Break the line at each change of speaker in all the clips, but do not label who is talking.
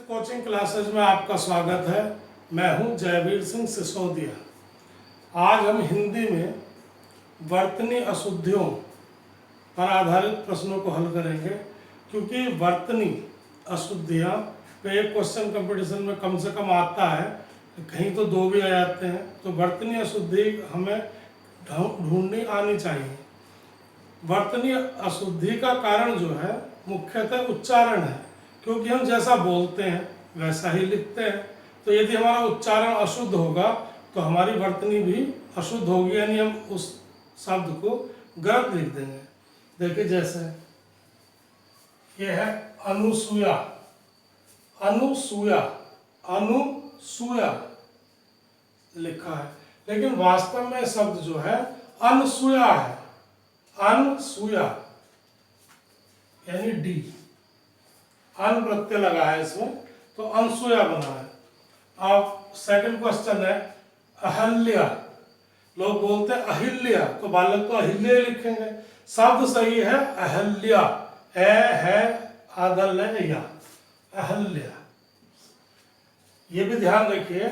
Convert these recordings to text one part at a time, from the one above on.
Coaching classes में आपका स्वागत है। मैं हूं जयवीर सिंह सिसोदिया। आज हम हिंदी में वर्तनी अशुद्धियों पर आधारित प्रश्नों को हल करेंगे, क्योंकि वर्तनी अशुद्धियां पे एक क्वेश्चन कंपटीशन में कम से कम आता है, कहीं तो दो भी आ जाते हैं। तो वर्तनी अशुद्धि हमें ढूंढनी आनी चाहिए। वर्तनी अशुद्धि का कारण जो है मुख्यतः उच्चारण है, क्योंकि हम जैसा बोलते हैं वैसा ही लिखते हैं। तो यदि हमारा उच्चारण अशुद्ध होगा तो हमारी वर्तनी भी अशुद्ध होगी, यानी हम उस शब्द को गलत लिख देंगे। देखिए, जैसे यह है अनुसूया, अनुसूया, अनुसूया लिखा है, लेकिन वास्तव में शब्द जो है अनसूया है। अनसूया यानी डी, अन प्रत्यय लगा है इसमें, तो अनसूया बना है। अब सेकंड क्वेश्चन है अहल्या। लोग बोलते हैं अहिल्या, तो बालक तो अहिल्या लिखेंगे। शब्द सही है अहल्या, ए है आदल है या, अहल्या। ये भी ध्यान रखिए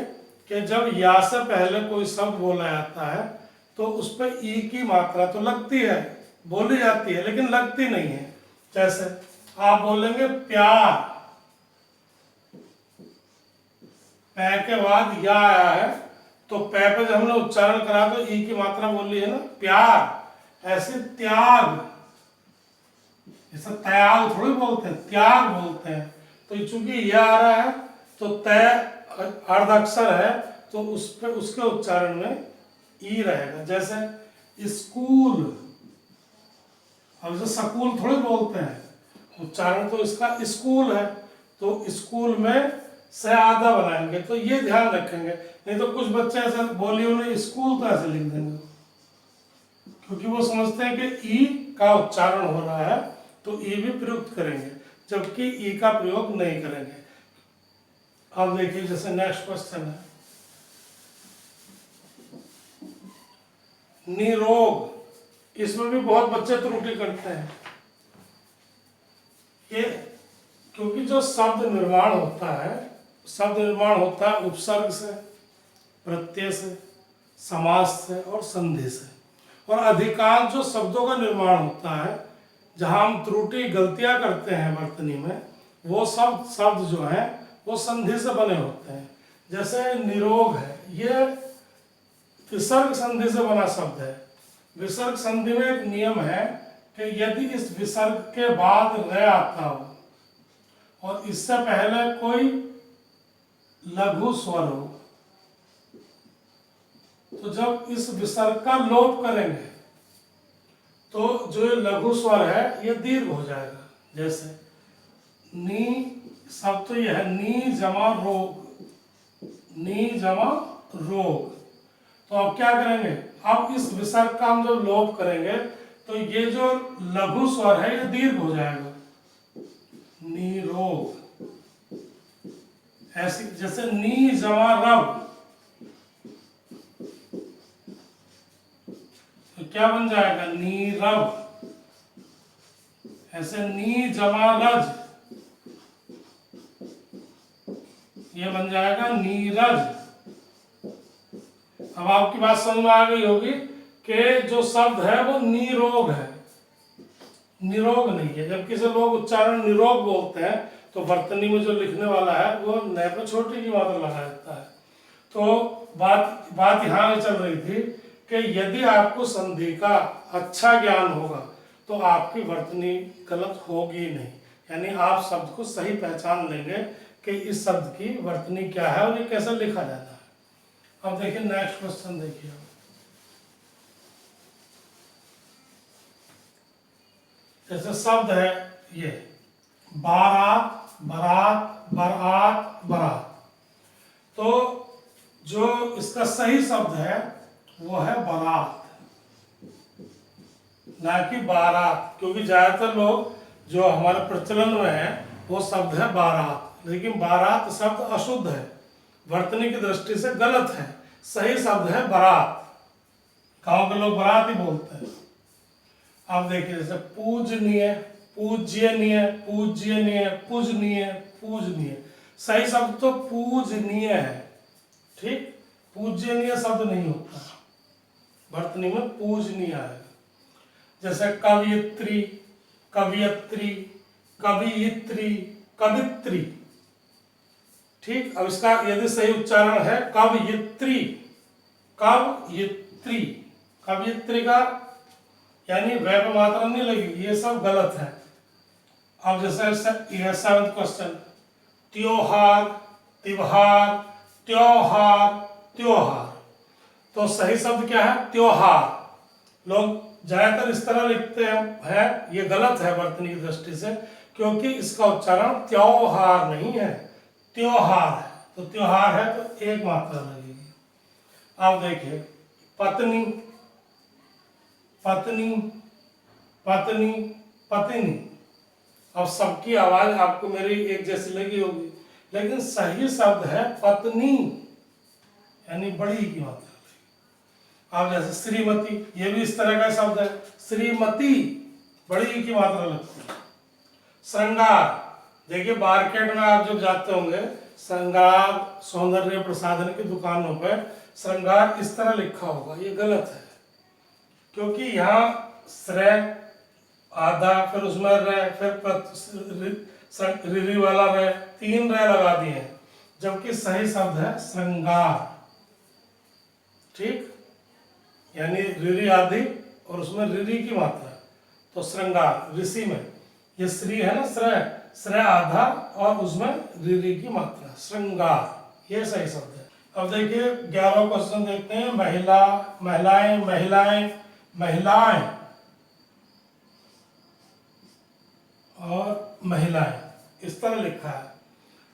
कि जब या से पहले कोई शब्द बोला जाता है तो उस पर ई की मात्रा तो लगती है, बोली जाती है, लेकिन लगती नहीं है। जैसे आप बोलेंगे प्यार, पै के बाद या आया है, तो पै पे जब हमने उच्चारण करा तो ई की मात्रा बोली है ना, प्यार। ऐसे त्याग, ऐसा त्याग थोड़ी बोलते हैं, त्याग बोलते हैं। तो चूंकि यह आ रहा है तो तय अर्ध अक्षर है, तो उस पे उसके उच्चारण में ई रहेगा। जैसे स्कूल, अब जैसे स्कूल थोड़ी बोलते हैं, उच्चारण तो इसका स्कूल है, तो स्कूल में से आधा बनाएंगे। तो ये ध्यान रखेंगे, नहीं तो कुछ बच्चे ऐसे बोली उन्हें स्कूल तो ऐसे लिख देंगे, क्योंकि वो समझते हैं कि ई का उच्चारण हो रहा है तो ई भी प्रयुक्त करेंगे, जबकि ई का प्रयोग नहीं करेंगे। अब देखिए, जैसे नेक्स्ट क्वेश्चन है निरोग। इसमें भी बहुत बच्चे त्रुटि करते हैं। ये क्योंकि जो शब्द निर्माण होता है, शब्द निर्माण होता है उपसर्ग से, प्रत्यय से, समास से और संधि से। और अधिकांश जो शब्दों का निर्माण होता है, जहां हम त्रुटि गलतियां करते हैं वर्तनी में, वो सब शब्द जो हैं वो संधि से बने होते हैं। जैसे निरोग है, ये विसर्ग संधि से बना शब्द है। विसर्ग संधि में एक नियम है कि यदि इस विसर्ग के बाद र आता हो और इससे पहले कोई लघु स्वर हो, तो जब इस विसर्ग का लोप करेंगे तो जो ये लघु स्वर है ये दीर्घ हो जाएगा। जैसे नी, शब्द तो यह है नी जमा रोग, नी जमा रोग। तो अब क्या करेंगे, अब इस विसर्ग का हम जब लोप करेंगे तो ये जो लघु स्वर है ये दीर्घ हो जाएगा, निरोग। ऐसी जैसे नी जमा रव, तो क्या बन जाएगा, नीरव। ऐसे नी जमा रज, ये बन जाएगा नीरज। अब आपकी बात समझ में आ गई होगी कि जो शब्द है वो निरोग है, निरोग नहीं है। जब किसी लोग उच्चारण निरोग बोलते हैं तो वर्तनी में जो लिखने वाला है वो न पे छोटी की मात्रा लगा देता है। तो बात यहाँ चल रही थी कि यदि आपको संधि का अच्छा ज्ञान होगा तो आपकी वर्तनी गलत होगी नहीं, यानी आप शब्द को सही पहचान लेंगे कि इस शब्द की वर्तनी क्या है और ये कैसे लिखा जाता है। अब देखिए नेक्स्ट क्वेश्चन, देखिए जैसे शब्द है ये बारात, बारात, बरात, बरात। तो जो इसका सही शब्द है वो है बारात, ना कि बारात, क्योंकि ज्यादातर लोग जो हमारे प्रचलन में है वो शब्द है बारात, लेकिन बारात शब्द अशुद्ध है, वर्तनी की दृष्टि से गलत है। सही शब्द है बारात, गांव के लोग बारात ही बोलते हैं। अब देखिए, जैसे पूजनीय, पूज्यनीय, पूज्यनीय, पूजनीय, पूजनीय। सही शब्द तो पूजनीय है, ठीक, पूजनीय शब्द नहीं होता, वर्तनी में पूजनीय है। जैसे कवियत्री, कवियत्री, कवियत्री, कवित्री, ठीक। अब इसका यदि सही उच्चारण है कवियत्री, कवियत्री, कवियत्री का यानी वह पे मात्रा नहीं लगी, ये सब गलत है। अब जैसे यह 7th क्वेश्चन, त्योहार, त्योहार, त्योहार, त्योहार, तो सही शब्द क्या है? त्योहार। लोग ज्यादातर इस तरह लिखते हैं, ये गलत है वर्तनी की दृष्टि से, क्योंकि इसका उच्चारण त्योहार नहीं है, त्योहार है। तो त्योहार है तो एक मात्रा लगेगी। अब देखिए पत्नी, पत्नी, पत्नी, पत्नी। अब सबकी आवाज आपको मेरी एक जैसी लगी होगी, लेकिन सही शब्द है पत्नी, यानी बड़ी की मात्रा। अब जैसे श्रीमती, ये भी इस तरह का शब्द है, श्रीमती, बड़ी की मात्रा लगती है। श्रृंगार, देखिए मार्केट में आप जब जाते होंगे, श्रृंगार सौंदर्य प्रसाधन की दुकानों पर श्रृंगार इस तरह लिखा होगा, ये गलत है, क्योंकि यहाँ श्रेय आधा, फिर उसमें रह, फिर रिरी वाला रह, 3 रह लगा दिए हैं, जबकि सही शब्द है श्रृंगार, ठीक, यानी रिरी आदि और उसमें रिरी की मात्रा, तो श्रृंगार। ऋषि में ये श्री है ना, श्रेय, श्रेय आधा और उसमें रिरी की मात्रा, श्रृंगार, ये सही शब्द है। अब देखिए 11वां क्वेश्चन देखते हैं, महिला, महिलाएं, महिलाएं, महिलाएं और महिलाएं, इस तरह लिखा है।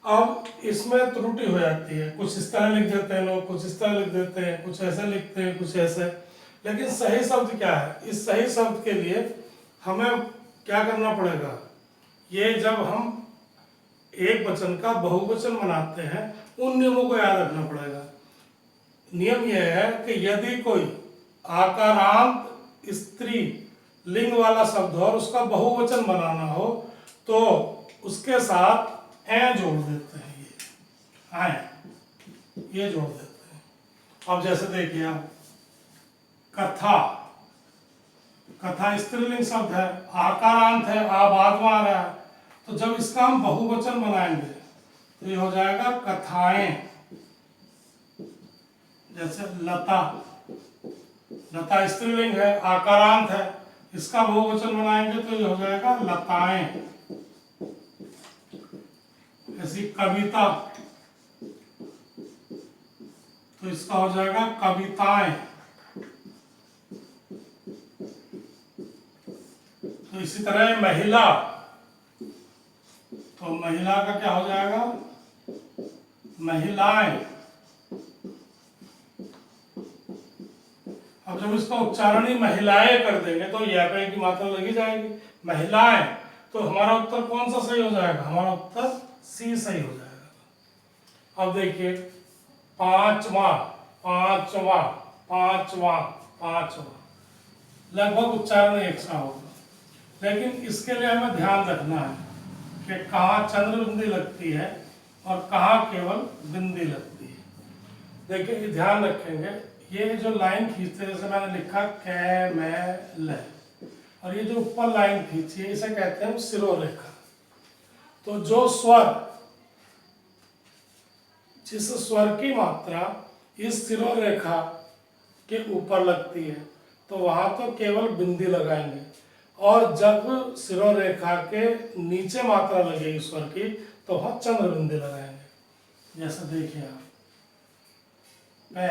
अब इसमें त्रुटि हो जाती है, कुछ इस तरह लिख देते हैं लोग, कुछ इस तरह लिख देते हैं, कुछ ऐसे लिखते हैं, कुछ ऐसे, लेकिन सही शब्द क्या है? इस सही शब्द के लिए हमें क्या करना पड़ेगा? ये जब हम एक वचन का बहुवचन बनाते हैं, उन नियमों को याद रखना पड़ेगा। नियम यह है कि यदि कोई आकारांत स्त्री लिंग वाला शब्द हो और उसका बहुवचन बनाना हो, तो उसके साथ ए जोड़ देते हैं, ये आए, ये जोड़ देते हैं। अब जैसे देखिए आप, कथा, कथा स्त्रीलिंग शब्द है, आकारांत है, बाद में आ रहा है, तो जब इसका हम बहुवचन बनाएंगे तो ये हो जाएगा कथाएं। जैसे लता, लता स्त्रीलिंग है, आकारांत है, इसका बहुवचन बनाएंगे तो ये हो जाएगा लताएं। ऐसी कविता, तो इसका हो जाएगा कविताएं। तो इसी तरह महिला, तो महिला का क्या हो जाएगा? महिलाएं। अब जब इसका उच्चारण ही महिलाएं कर देंगे तो यह पे की मात्रा लगी जाएगी, महिलाएं। तो हमारा उत्तर कौन सा सही हो जाएगा? हमारा उत्तर सी सही हो जाएगा। अब देखिए पांचवा, पांचवा, पांचवा, पांचवा, लगभग उच्चारण एक सा होगा, लेकिन इसके लिए हमें ध्यान रखना है कि कहाँ चंद्र बिंदी लगती है और कहाँ केवल बिंदी लगती है। देखिए ध्यान रखेंगे, ये जो लाइन खींचते हैं, जैसे मैंने लिखा कै मैं ल, और ये जो ऊपर लाइन खींची है इसे कहते हैं शिरोरेखा। तो जो स्वर, जिस स्वर की मात्रा इस शिरोरेखा के ऊपर लगती है तो वहां तो केवल बिंदी लगाएंगे, और जब शिरोरेखा के नीचे मात्रा लगेगी स्वर की तो वहां चंद्र बिंदी लगाएंगे। जैसे देखिए आप, पै,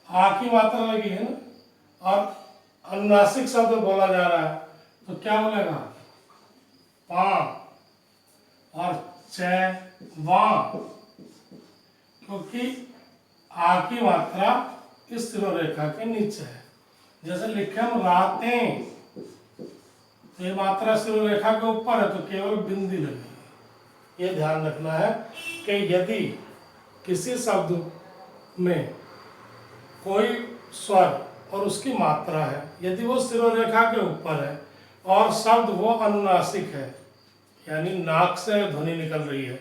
आ की मात्रा लगी है ना, और अनुनासिक शब्द बोला जा रहा है, तो क्या बोलेगा? पा, और च, वा, क्योंकि आ की मात्रा इस शिरोरेखा के नीचे है। जैसे लिखे हम रातें, तो ये मात्रा शिरोरेखा के ऊपर है तो केवल बिंदी लगेगी। ये ध्यान रखना है कि यदि किसी शब्द में कोई स्वर और उसकी मात्रा है, यदि वो शिरोरेखा के ऊपर है और शब्द वो अनुनासिक है, यानी नाक से ध्वनि निकल रही है,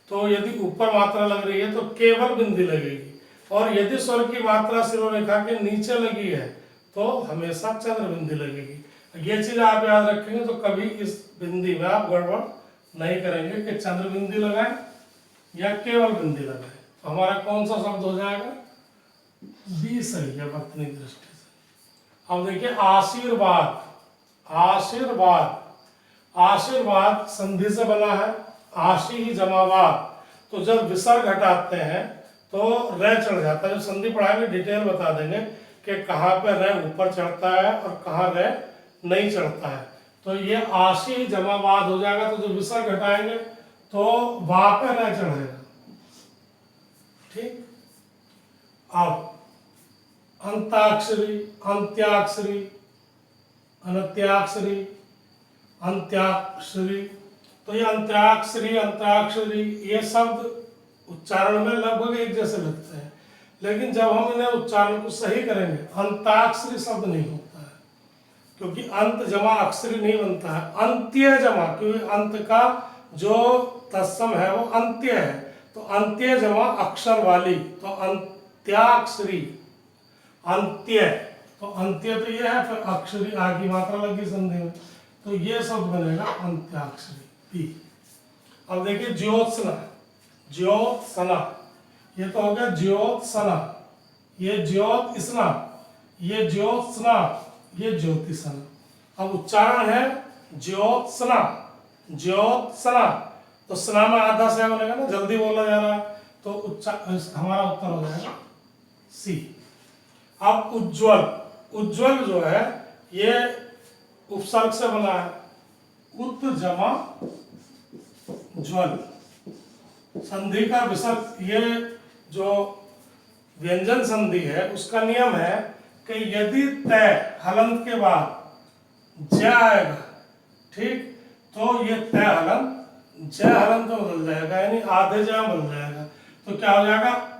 तो यदि ऊपर मात्रा लग रही है तो केवल बिंदी लगेगी, और यदि स्वर की मात्रा शिरोरेखा के नीचे लगी है तो हमेशा चंद्र बिंदी लगेगी। ये चीज आप याद रखेंगे तो कभी इस बिंदी में आप गड़बड़ नहीं करेंगे कि चंद्र बिंदी लगाएं या केवल बिंदी लगाएं। तो हमारा कौन सा शब्द हो जाएगा? बी सही है वर्तनी दृष्टि से। अब देखिए आशीर्वाद, आशीर्वाद, आशीर्वाद संधि से बना है, आशी ही जमावाद। तो जब विसर्ग हटाते हैं तो र चढ़ जाता है। जब संधि पढ़ाएंगे डिटेल बता देंगे कि कहाँ पे र ऊपर चढ़ता है और कहाँ र नहीं चढ़ता है। तो ये आशी ही जमावाद हो जाएगा। तो जब विसर्ग हटाएंगे तो वहां पे र चढ़ेगा। ठीक। अब अंताक्षरी, अंत्याक्षरी, अनत्याक्षरी, अंत्याक्षरी। तो ये अंत्याक्षरी, अंतराक्षरी ये शब्द उच्चारण में लगभग एक जैसे लगते हैं, लेकिन जब हम इन्हें उच्चारण को सही करेंगे अंताक्षरी शब्द नहीं होता है, क्योंकि अंत जमा अक्षरी नहीं बनता है, अंत्य जमा, क्योंकि अंत का जो तत्सम है वो अंत्य है, तो अंत्य जमा अक्षर वाली, तो अंत्याक्षरी, अंत्य, तो अंत्य तो ये है, फिर अक्षरी आगे मात्रा लगी संधि में, तो ये शब्द बनेगा अंत्याक्षरी बी। अब देखिए ज्योत्सना, ज्योत्सना, ये तो हो गया ज्योत्सना, ये ज्योतिस्ना, ये ज्योत्सना, ये ज्योतिषना। अब उच्चारण है ज्योत्सना, ज्योत्सना, तो स्ना में आधा से बनेगा ना, जल्दी बोला जा रहा है, तो हमारा उत्तर हो जाएगा सी। अब उज्ज्वल, उज्ज्वल जो है ये उपसर्ग से बना है, उत जमा ज्वल, संधि का विसर्ग, ये जो व्यंजन संधि है उसका नियम है कि यदि तय हलंत के बाद ज आएगा, ठीक, तो ये तय हलंत जय हलंत में बदल जाएगा, यानी आधे जय बदल जाएगा। तो क्या हो जाएगा?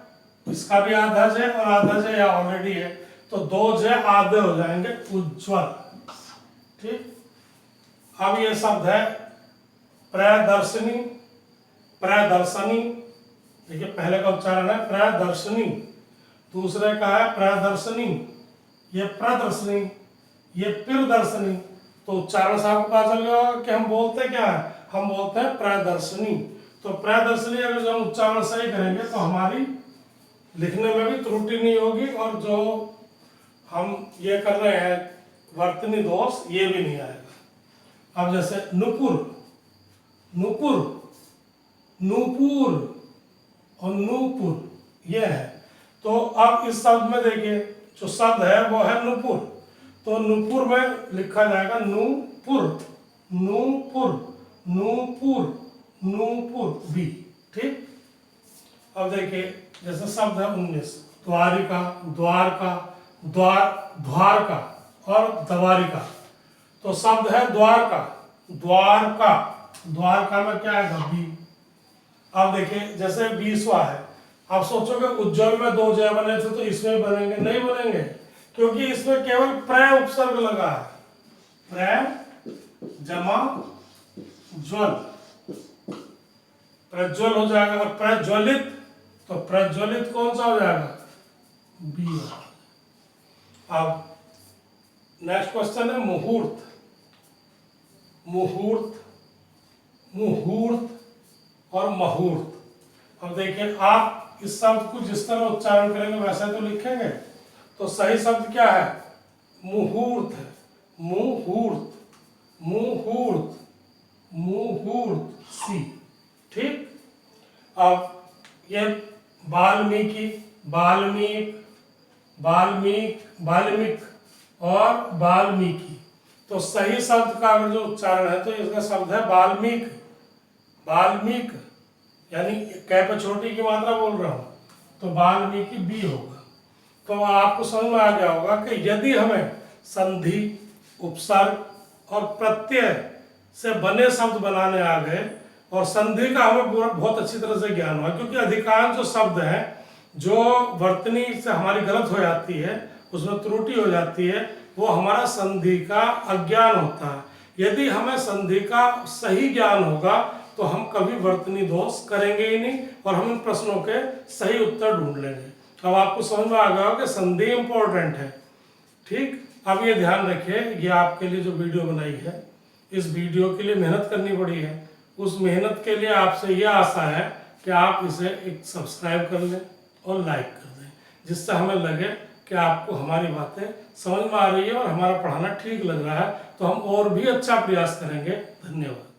इसका भी आधा जय और आधा जय या ऑलरेडी है, तो दो जय आधे हो जाएंगे, उज्ज्वल। ठीक। अब ये शब्द है प्रदर्शनी, प्रदर्शनी, देखिए पहले का उच्चारण है प्रदर्शनी, दूसरे का है प्रदर्शनी, ये प्रदर्शनी, ये प्रदर्शनी। तो उच्चारण से आपको पता चल गया कि हम बोलते क्या है, हम बोलते हैं प्रदर्शनी। तो प्रदर्शनी अगर जो हम उच्चारण सही करेंगे तो हमारी लिखने में भी त्रुटि नहीं होगी, और जो हम ये कर रहे हैं वर्तनी दोष ये भी नहीं आएगा। अब जैसे नुपुर, नुपुर, नूपुर और नूपुर ये है। तो अब इस शब्द में देखिए जो शब्द है वो है नुपुर, तो नुपुर में लिखा जाएगा नूपुर, नूपुर, नूपुर, नूपुर बी। ठीक। अब देखिए जैसे शब्द है 19, द्वारिका, द्वारका, द्वार, द्वारका और द्वारिका। तो शब्द है द्वारका, द्वारका, द्वारका में क्या है? बी। अब देखिए जैसे 20वां है, आप सोचोगे उज्ज्वल में दो जय बने थे तो इसमें बनेंगे, नहीं बनेंगे, क्योंकि इसमें केवल प्र उपसर्ग लगा है, प्र जमा ज्वल, प्रज्वल हो जाएगा, और प्रज्वलित, तो प्रज्वलित कौन सा हो जाएगा? बी। अब नेक्स्ट क्वेश्चन है मुहूर्त, मुहूर्त, मुहूर्त और मुहूर्त। अब देखिए आप इस शब्द को जिस तरह उच्चारण करेंगे वैसा तो लिखेंगे, तो सही शब्द क्या है? मुहूर्त है, मुहूर्त, मुहूर्त, मुहूर्त सी। ठीक। अब ये वाल्मीकि, वाल्मीक, वाल्मीक, वाल्मीक और वाल्मीकि। तो सही शब्द का अगर जो उच्चारण है तो इसका शब्द है वाल्मीक, वाल्मीक, यानी कै पे छोटी की मात्रा बोल रहा हूं, तो वाल्मीकि बी होगा। तो आपको समझ में आ गया होगा कि यदि हमें संधि, उपसर्ग और प्रत्यय से बने शब्द बनाने आ गए, और संधि का हमें पूरा बहुत अच्छी तरह से ज्ञान हुआ, क्योंकि अधिकांश जो शब्द हैं जो वर्तनी से हमारी गलत हो जाती है, उसमें त्रुटि हो जाती है, वो हमारा संधि का अज्ञान होता है। यदि हमें संधि का सही ज्ञान होगा तो हम कभी वर्तनी दोष करेंगे ही नहीं और हम इन प्रश्नों के सही उत्तर ढूंढ लेंगे। अब आपको समझ में आ गया हो कि संधि इंपॉर्टेंट है। ठीक, अब ये ध्यान रखिए, ये आपके लिए जो वीडियो बनाई है, इस वीडियो के लिए मेहनत करनी पड़ी है। उस मेहनत के लिए आपसे ये आशा है कि आप इसे एक सब्सक्राइब कर लें और लाइक कर दें, जिससे हमें लगे कि आपको हमारी बातें समझ में आ रही है और हमारा पढ़ाना ठीक लग रहा है, तो हम और भी अच्छा प्रयास करेंगे। धन्यवाद।